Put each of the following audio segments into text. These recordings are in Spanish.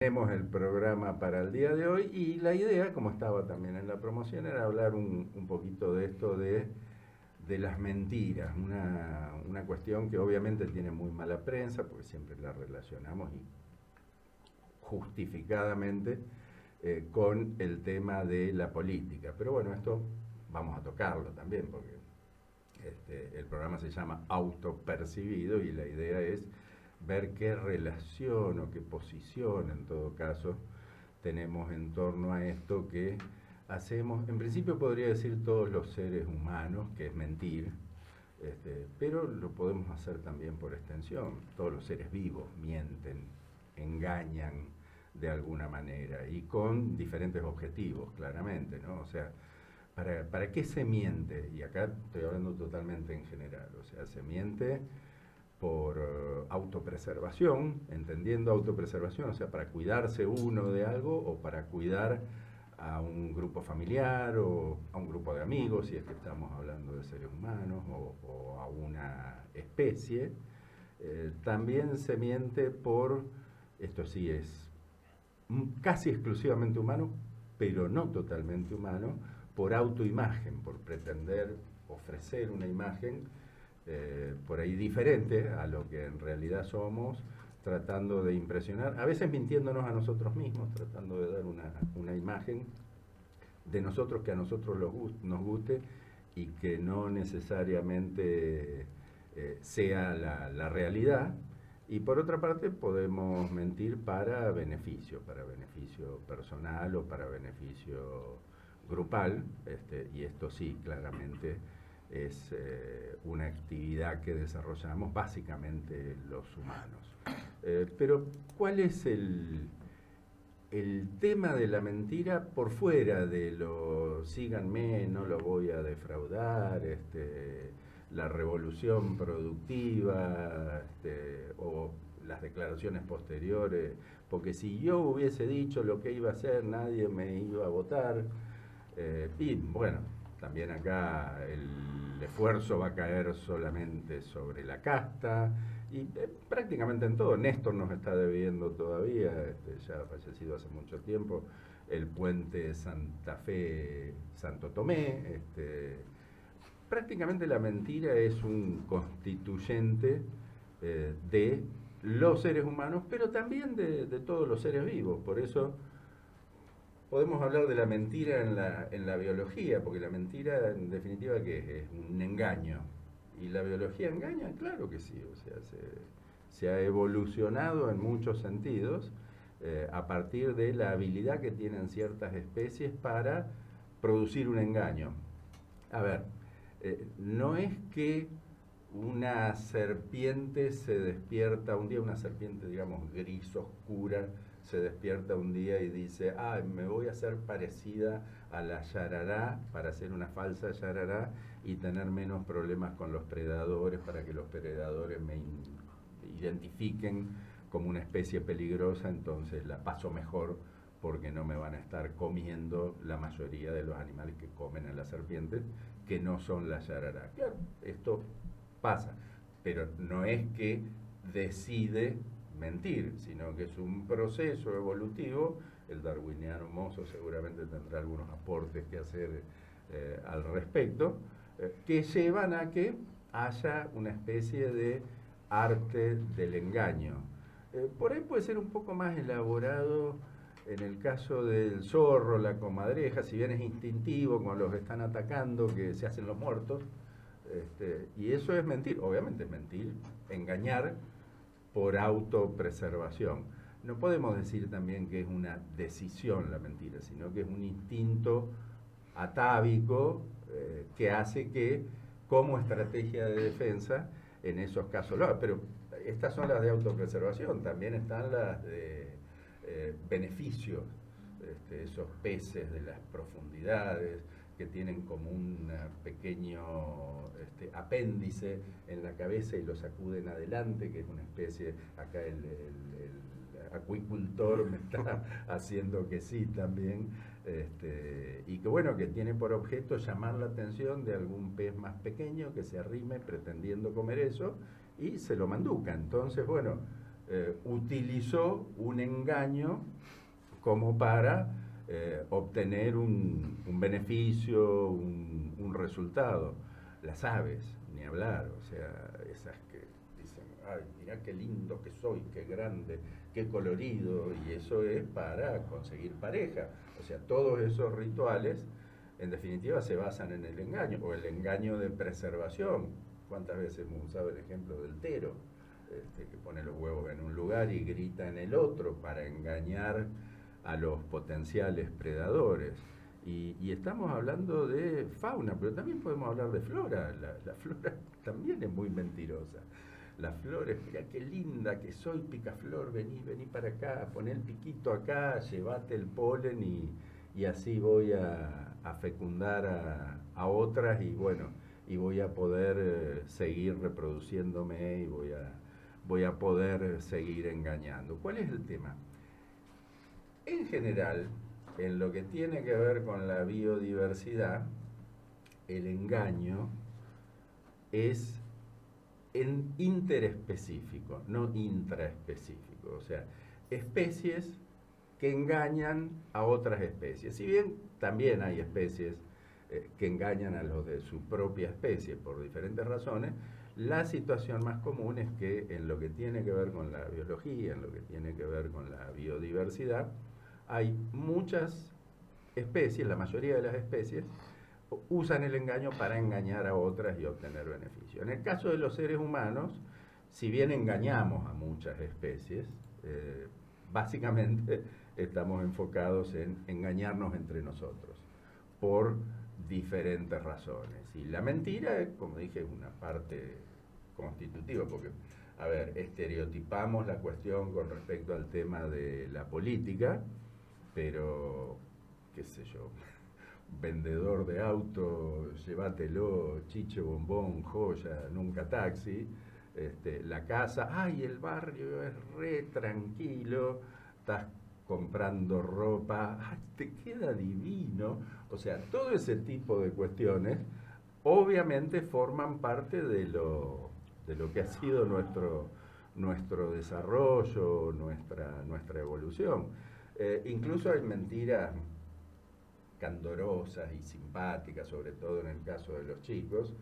Tenemos el programa para el día de hoy y la idea, como estaba también en la promoción, era hablar un poquito de esto de las mentiras, una cuestión que obviamente tiene muy mala prensa porque siempre la relacionamos y justificadamente con el tema de la política. Pero bueno, esto vamos a tocarlo también porque el programa se llama Autopercibido y la idea es ver qué relación o qué posición en todo caso tenemos en torno a esto que hacemos, en principio podría decir todos los seres humanos, que es mentir, pero lo podemos hacer también por extensión. Todos los seres vivos mienten, engañan de alguna manera y con diferentes objetivos, claramente, ¿no? O sea, ¿para qué se miente? Y acá estoy hablando totalmente en general, o sea, se miente por autopreservación, entendiendo autopreservación, o sea, para cuidarse uno de algo o para cuidar a un grupo familiar o a un grupo de amigos, si es que estamos hablando de seres humanos o a una especie. También se miente por, esto sí es casi exclusivamente humano, pero no totalmente humano, por autoimagen, por pretender ofrecer una imagen por ahí diferente a lo que en realidad somos, tratando de impresionar, a veces mintiéndonos a nosotros mismos, tratando de dar una imagen de nosotros que a nosotros nos guste y que no necesariamente sea la realidad. Y por otra parte podemos mentir para beneficio personal o para beneficio grupal, y esto sí, claramente es una actividad que desarrollamos básicamente los humanos. Pero, ¿cuál es el tema de la mentira por fuera de lo síganme, no lo voy a defraudar, la revolución productiva, o las declaraciones posteriores, porque si yo hubiese dicho lo que iba a hacer, nadie me iba a votar? Y bueno, también acá el esfuerzo va a caer solamente sobre la casta y prácticamente en todo. Néstor nos está debiendo todavía, ya fallecido hace mucho tiempo, el puente Santa Fe-Santo Tomé. Prácticamente la mentira es un constituyente de los seres humanos, pero también de todos los seres vivos. Por eso podemos hablar de la mentira en la biología, porque la mentira en definitiva ¿qué es? Un engaño. ¿Y la biología engaña? Claro que sí, o sea, se ha evolucionado en muchos sentidos a partir de la habilidad que tienen ciertas especies para producir un engaño. A ver, no es que una serpiente se despierta un día, una serpiente digamos gris, oscura, se despierta un día y dice, ah, me voy a hacer parecida a la yarará para hacer una falsa yarará y tener menos problemas con los predadores, para que los predadores me identifiquen como una especie peligrosa, entonces la paso mejor porque no me van a estar comiendo la mayoría de los animales que comen a las serpientes, que no son la yarará. Claro, esto pasa, pero no es que decide mentir, sino que es un proceso evolutivo. El darwiniano Mozo seguramente tendrá algunos aportes que hacer al respecto, que llevan a que haya una especie de arte del engaño. Por ahí puede ser un poco más elaborado en el caso del zorro, la comadreja, si bien es instintivo, cuando los están atacando, que se hacen los muertos, y eso es mentir, obviamente es mentir, engañar por autopreservación. No podemos decir también que es una decisión la mentira, sino que es un instinto atávico que hace que, como estrategia de defensa, en esos casos lo haga. Pero estas son las de autopreservación, también están las de beneficios, esos peces de las profundidades que tienen como un pequeño apéndice en la cabeza y lo sacuden adelante, que es una especie, acá el acuicultor me está haciendo que sí también, y que bueno, que tiene por objeto llamar la atención de algún pez más pequeño que se arrime pretendiendo comer eso y se lo manduca. Entonces, bueno, utilizó un engaño como para obtener un beneficio, un resultado. Las aves, ni hablar, o sea, esas que dicen, ay, mirá qué lindo que soy, qué grande, qué colorido, y eso es para conseguir pareja. O sea, todos esos rituales, en definitiva, se basan en el engaño, o el engaño de preservación. ¿Cuántas veces hemos usado el ejemplo del tero? Que pone los huevos en un lugar y grita en el otro para engañar a los potenciales predadores. Y estamos hablando de fauna, pero también podemos hablar de flora. La flora también es muy mentirosa. Las flores, mira qué linda que soy, picaflor, vení para acá, poné el piquito acá, llévate el polen y así voy a fecundar a otras y bueno, y voy a poder seguir reproduciéndome y voy a poder seguir engañando. ¿Cuál es el tema? En general, en lo que tiene que ver con la biodiversidad, el engaño es en interespecífico, no intraespecífico. O sea, especies que engañan a otras especies. Si bien también hay especies que engañan a los de su propia especie por diferentes razones, la situación más común es que en lo que tiene que ver con la biología, en lo que tiene que ver con la biodiversidad, hay muchas especies, la mayoría de las especies, usan el engaño para engañar a otras y obtener beneficio. En el caso de los seres humanos, si bien engañamos a muchas especies, básicamente estamos enfocados en engañarnos entre nosotros por diferentes razones. Y la mentira, como dije, es una parte constitutiva, porque, a ver, estereotipamos la cuestión con respecto al tema de la política, pero, qué sé yo, vendedor de auto, llévatelo, chiche, bombón, joya, nunca taxi, la casa, ay, el barrio es re tranquilo, estás comprando ropa, ay, te queda divino. O sea, todo ese tipo de cuestiones obviamente forman parte de lo que ha sido nuestro desarrollo, nuestra evolución. Incluso hay mentiras candorosas y simpáticas, sobre todo en el caso de los chicos.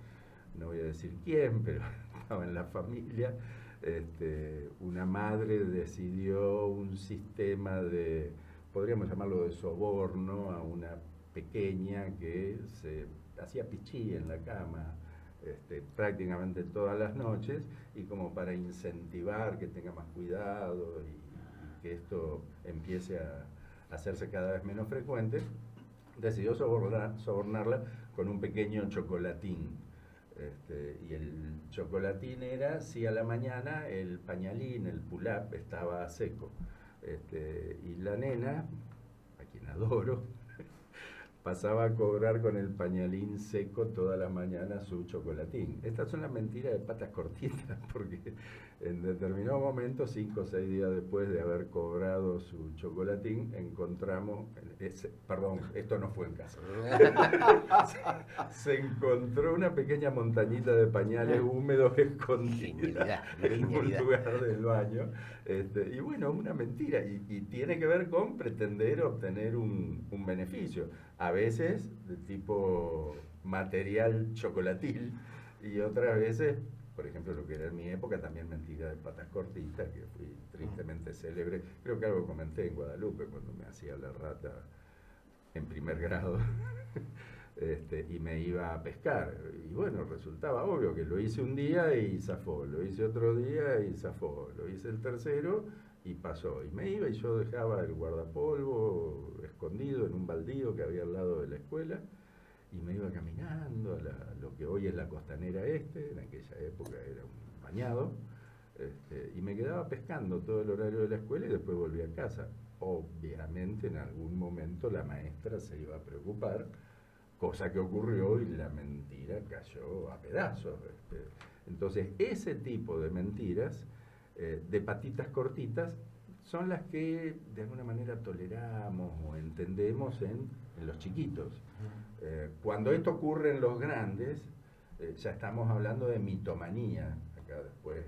No voy a decir quién, pero estaba en la familia. Una madre decidió un sistema de, podríamos llamarlo de soborno, a una pequeña que se hacía pichí en la cama prácticamente todas las noches, y como para incentivar que tenga más cuidado y que esto empiece a hacerse cada vez menos frecuente, decidió sobornarla con un pequeño chocolatín. Y el chocolatín era si a la mañana el pañalín, el pull-up estaba seco. Y la nena, a quien adoro, pasaba a cobrar con el pañalín seco toda la mañana su chocolatín. Estas son las mentiras de patas cortitas, porque en determinado momento, 5 o 6 días después de haber cobrado su chocolatín, encontramos, perdón, esto no fue en casa, se encontró una pequeña montañita de pañales húmedos escondida en un lugar del baño. Y bueno, una mentira, y tiene que ver con pretender obtener un beneficio, a veces de tipo material chocolatil, y otras veces, por ejemplo, lo que era en mi época, también mentira de patas cortitas, que fui tristemente célebre. Creo que algo comenté en Guadalupe cuando me hacía la rata en primer grado. Y me iba a pescar. Y bueno, resultaba obvio que lo hice un día y zafó, lo hice otro día y zafó, lo hice el tercero y pasó. Y me iba y yo dejaba el guardapolvo escondido en un baldío que había al lado de la escuela, y me iba caminando a lo que hoy es la Costanera Este, en aquella época era un bañado, y me quedaba pescando todo el horario de la escuela y después volví a casa. Obviamente en algún momento la maestra se iba a preocupar, cosa que ocurrió, y la mentira cayó a pedazos. Entonces, ese tipo de mentiras, de patitas cortitas, son las que de alguna manera toleramos o entendemos en los chiquitos. Cuando esto ocurre en los grandes, ya estamos hablando de mitomanía. Acá después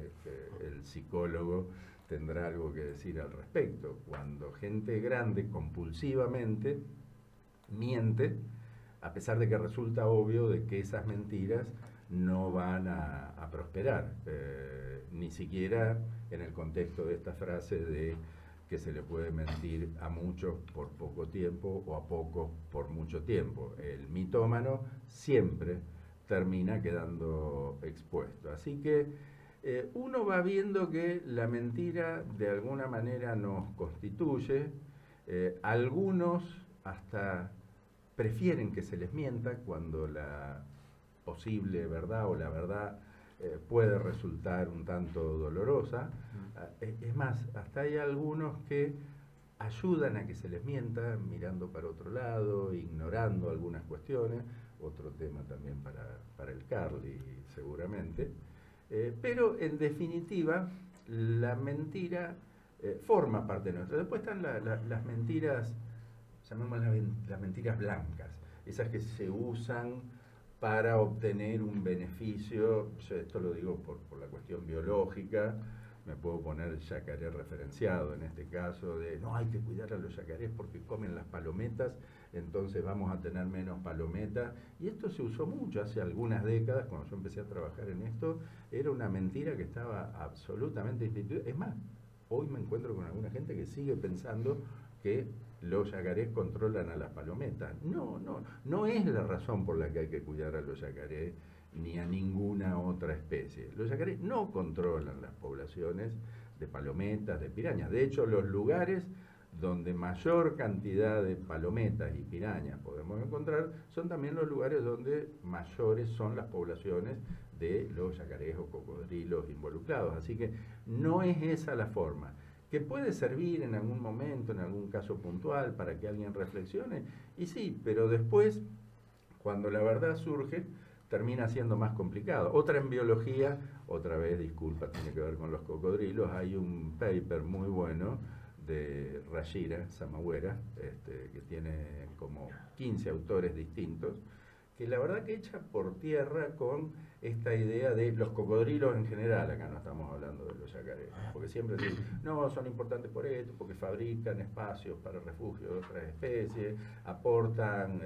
el psicólogo tendrá algo que decir al respecto. Cuando gente grande compulsivamente miente, a pesar de que resulta obvio de que esas mentiras no van a prosperar, ni siquiera en el contexto de esta frase de que se le puede mentir a muchos por poco tiempo o a pocos por mucho tiempo. El mitómano siempre termina quedando expuesto. Así que uno va viendo que la mentira de alguna manera nos constituye, algunos hasta prefieren que se les mienta cuando la posible verdad o la verdad puede resultar un tanto dolorosa. Es más, hasta hay algunos que ayudan a que se les mienta mirando para otro lado, ignorando algunas cuestiones, otro tema también para el Carly seguramente, pero en definitiva la mentira forma parte de nuestra. Después están las mentiras, llamémoslas las mentiras blancas, esas que se usan para obtener un beneficio. Yo esto lo digo por la cuestión biológica, me puedo poner el yacaré referenciado en este caso, de no, hay que cuidar a los yacarés porque comen las palometas, entonces vamos a tener menos palometas. Y esto se usó mucho hace algunas décadas, cuando yo empecé a trabajar en esto, era una mentira que estaba absolutamente instituida. Es más, hoy me encuentro con alguna gente que sigue pensando que los yacarés controlan a las palometas. No es la razón por la que hay que cuidar a los yacarés ni a ninguna otra especie. Los yacarés no controlan las poblaciones de palometas, de pirañas. De hecho, los lugares donde mayor cantidad de palometas y pirañas podemos encontrar son también los lugares donde mayores son las poblaciones de los yacarés o cocodrilos involucrados. Así que no es esa la forma. Que puede servir en algún momento, en algún caso puntual, para que alguien reflexione, y sí, pero después, cuando la verdad surge, termina siendo más complicado. Otra en biología, otra vez, disculpa, tiene que ver con los cocodrilos, hay un paper muy bueno de Rashira Samawera, que tiene como 15 autores distintos, que la verdad que echa por tierra con esta idea de los cocodrilos en general. Acá no estamos hablando de los yacarés, porque siempre dicen, no, son importantes por esto, porque fabrican espacios para refugio de otras especies, aportan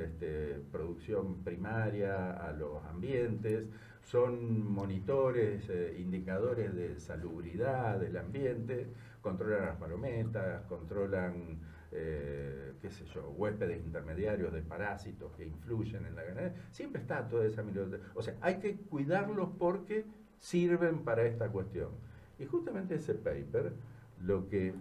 producción primaria a los ambientes, son monitores, indicadores de salubridad del ambiente, controlan las palometas, controlan qué sé yo, huéspedes intermediarios de parásitos que influyen en la ganadería. Siempre está toda esa minoría. O sea, hay que cuidarlos porque sirven para esta cuestión. Y justamente ese paper lo que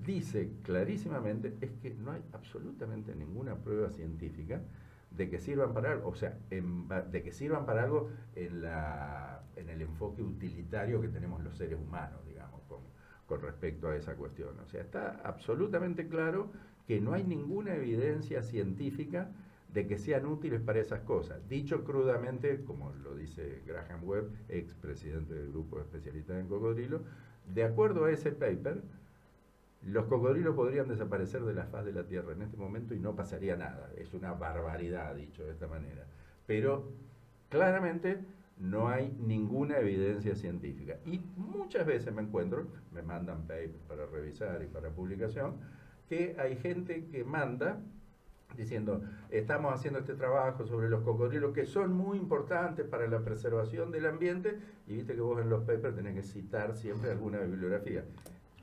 dice clarísimamente es que no hay absolutamente ninguna prueba científica de que sirvan para algo, o sea, de que sirvan para algo en el enfoque utilitario que tenemos los seres humanos, digamos, con respecto a esa cuestión. O sea, está absolutamente claro que no hay ninguna evidencia científica de que sean útiles para esas cosas. Dicho crudamente, como lo dice Graham Webb, ex presidente del grupo de especialistas en cocodrilos, de acuerdo a ese paper, los cocodrilos podrían desaparecer de la faz de la Tierra en este momento y no pasaría nada. Es una barbaridad, dicho de esta manera. Pero claramente no hay ninguna evidencia científica. Y muchas veces me encuentro, me mandan papers para revisar y para publicación, que hay gente que manda diciendo, estamos haciendo este trabajo sobre los cocodrilos que son muy importantes para la preservación del ambiente, y viste que vos en los papers tenés que citar siempre alguna bibliografía.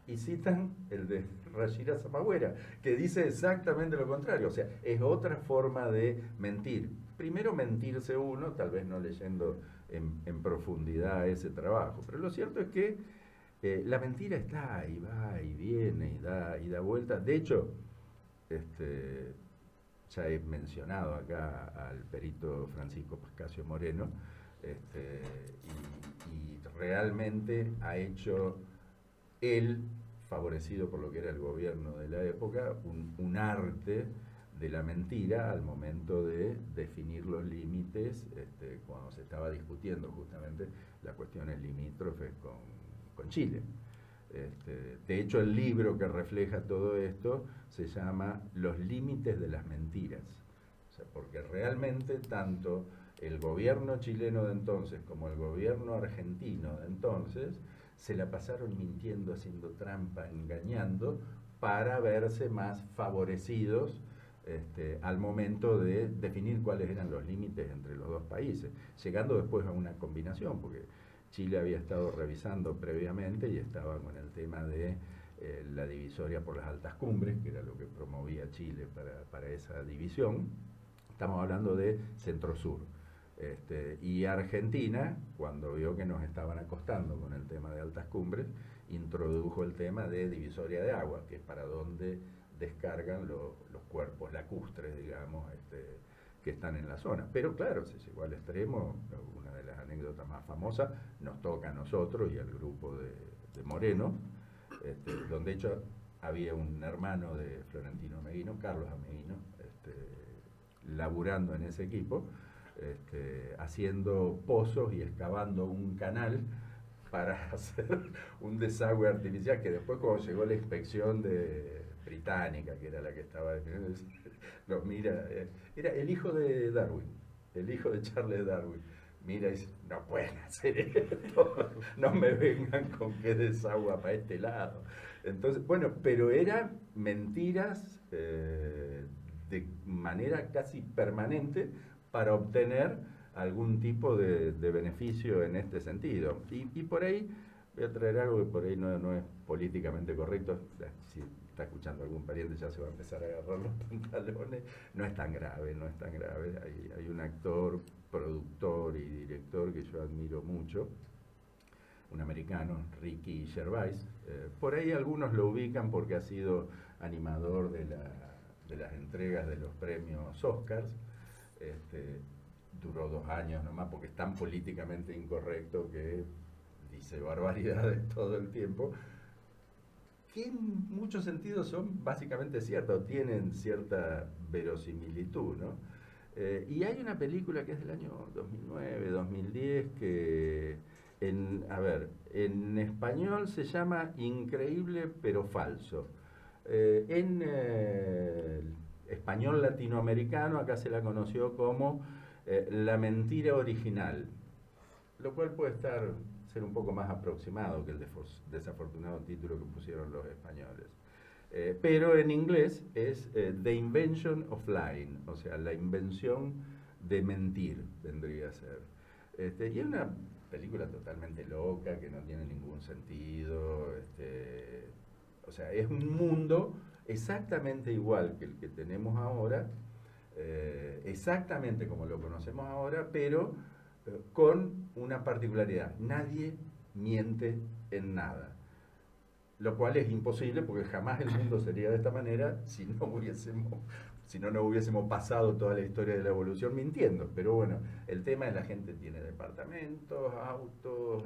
Y citan el de Rashira Samawera, que dice exactamente lo contrario. O sea, es otra forma de mentir. Primero mentirse uno, tal vez no leyendo en profundidad ese trabajo. Pero lo cierto es que la mentira está y va y viene y da vueltas. De hecho, ya he mencionado acá al perito Francisco Pascasio Moreno, y realmente ha hecho él, favorecido por lo que era el gobierno de la época, un arte de la mentira al momento de definir los límites, cuando se estaba discutiendo justamente las cuestiones limítrofes con Chile. De hecho, el libro que refleja todo esto se llama Los límites de las mentiras. O sea, porque realmente tanto el gobierno chileno de entonces como el gobierno argentino de entonces se la pasaron mintiendo, haciendo trampa, engañando, para verse más favorecidos al momento de definir cuáles eran los límites entre los dos países, llegando después a una combinación, porque Chile había estado revisando previamente y estaba con el tema de la divisoria por las altas cumbres, que era lo que promovía Chile para esa división. Estamos hablando de centro-sur. Y Argentina, cuando vio que nos estaban acostando con el tema de altas cumbres, introdujo el tema de divisoria de agua, que es para donde descargan los cuerpos lacustres, digamos, que están en la zona. Pero claro, se llegó al extremo, una de las anécdotas más famosas, nos toca a nosotros y al grupo de Moreno, donde de hecho había un hermano de Florentino Ameguino, Carlos Ameguino, laburando en ese equipo, haciendo pozos y excavando un canal para hacer un desagüe artificial, que después cuando llegó la inspección británica, que era la que estaba definiendo, lo mira, era el hijo de Darwin, el hijo de Charles Darwin, mira y dice, no pueden hacer esto, no me vengan con que desagua para este lado. Entonces, bueno, pero eran mentiras de manera casi permanente para obtener algún tipo de beneficio en este sentido. Y por ahí voy a traer algo que por ahí no es políticamente correcto. Si está escuchando algún pariente ya se va a empezar a agarrar los pantalones. No es tan grave, no es tan grave. Hay un actor, productor y director que yo admiro mucho, un americano, Ricky Gervais. Por ahí algunos lo ubican porque ha sido animador de las entregas de los premios Oscars. Duró 2 años nomás porque es tan políticamente incorrecto que dice barbaridades todo el tiempo, que en muchos sentidos son básicamente ciertas, tienen cierta verosimilitud, ¿no? Y hay una película que es del año 2009, 2010, que en español se llama Increíble pero falso. En español latinoamericano acá se la conoció como La mentira original, lo cual puede ser un poco más aproximado que el desafortunado título que pusieron los españoles. Pero en inglés es The Invention of Lying, o sea, la invención de mentir, vendría a ser. Y es una película totalmente loca, que no tiene ningún sentido. O sea, es un mundo exactamente igual que el que tenemos ahora, exactamente como lo conocemos ahora, pero con una particularidad: nadie miente en nada, lo cual es imposible porque jamás el mundo sería de esta manera si no hubiésemos pasado toda la historia de la evolución mintiendo. Pero bueno, el tema es: la gente tiene departamentos, autos,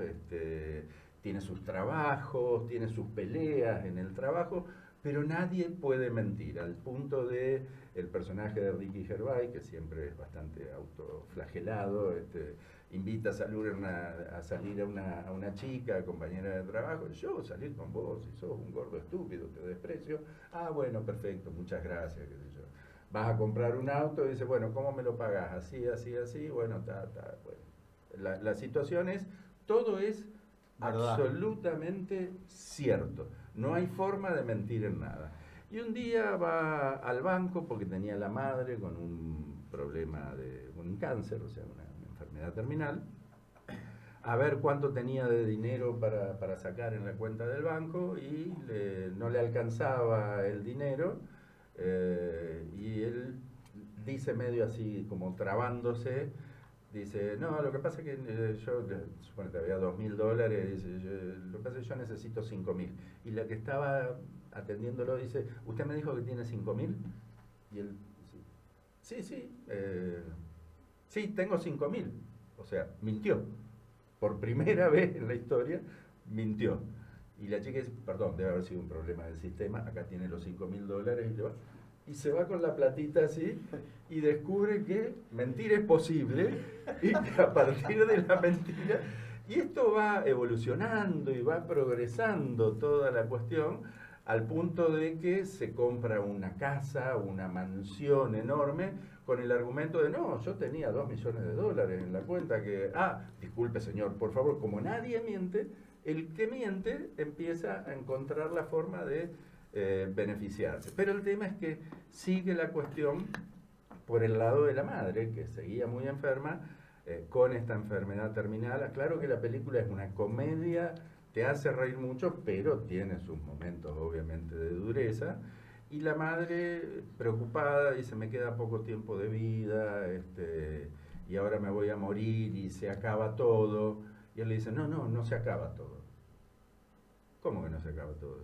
tiene sus trabajos, tiene sus peleas en el trabajo, pero nadie puede mentir, al punto de el personaje de Ricky Gervais, que siempre es bastante autoflagelado, invita a salir a una chica, compañera de trabajo: yo salir con vos, si sos un gordo estúpido, te desprecio. Ah, bueno, perfecto, muchas gracias, qué sé yo. Vas a comprar un auto y dice, bueno, ¿cómo me lo pagás? Así, así, así, bueno, bueno. La situación es, todo es ¿verdad? Absolutamente cierto. No hay forma de mentir en nada. Y un día va al banco porque tenía la madre con un problema de un cáncer, o sea, una enfermedad terminal, a ver cuánto tenía de dinero para sacar en la cuenta del banco, y no le alcanzaba el dinero, y él dice medio así como trabándose, dice, no, lo que pasa es que yo, supongo que había $2.000, dice, lo que pasa es que yo necesito 5.000. Y la que estaba atendiéndolo dice, ¿usted me dijo que tiene 5.000? Y él dice, sí, tengo 5.000. O sea, mintió. Por primera vez en la historia, mintió. Y la chica dice, perdón, debe haber sido un problema del sistema, acá tiene los $5.000, y se va con la platita así y descubre que mentir es posible y que a partir de la mentira, y esto va evolucionando y va progresando toda la cuestión, al punto de que se compra una casa, una mansión enorme, con el argumento de, no, yo tenía $2 millones en la cuenta, disculpe señor, por favor, como nadie miente, el que miente empieza a encontrar la forma de beneficiarse. Pero el tema es que sigue la cuestión por el lado de la madre, que seguía muy enferma, con esta enfermedad terminal. Claro que la película es una comedia, te hace reír mucho, pero tiene sus momentos obviamente de dureza. Y la madre preocupada dice, me queda poco tiempo de vida, y ahora me voy a morir y se acaba todo. Y él le dice, no, no, no se acaba todo. ¿Cómo que no se acaba todo?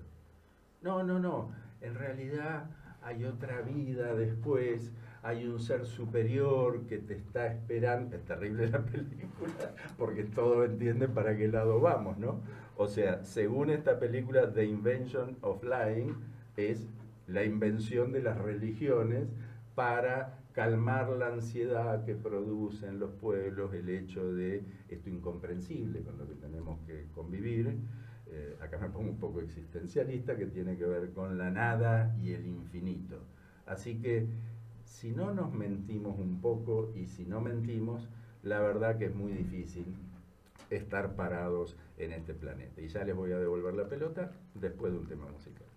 No, no, no. En realidad hay otra vida después, hay un ser superior que te está esperando. Es terrible la película, porque todos entienden para qué lado vamos, ¿no? O sea, según esta película, The Invention of Lying es la invención de las religiones para calmar la ansiedad que produce en los pueblos el hecho de esto incomprensible con lo que tenemos que convivir. Acá me pongo un poco existencialista, que tiene que ver con la nada y el infinito. Así que si no nos mentimos un poco y si no mentimos, la verdad que es muy difícil estar parados en este planeta. Y ya les voy a devolver la pelota después de un tema musical.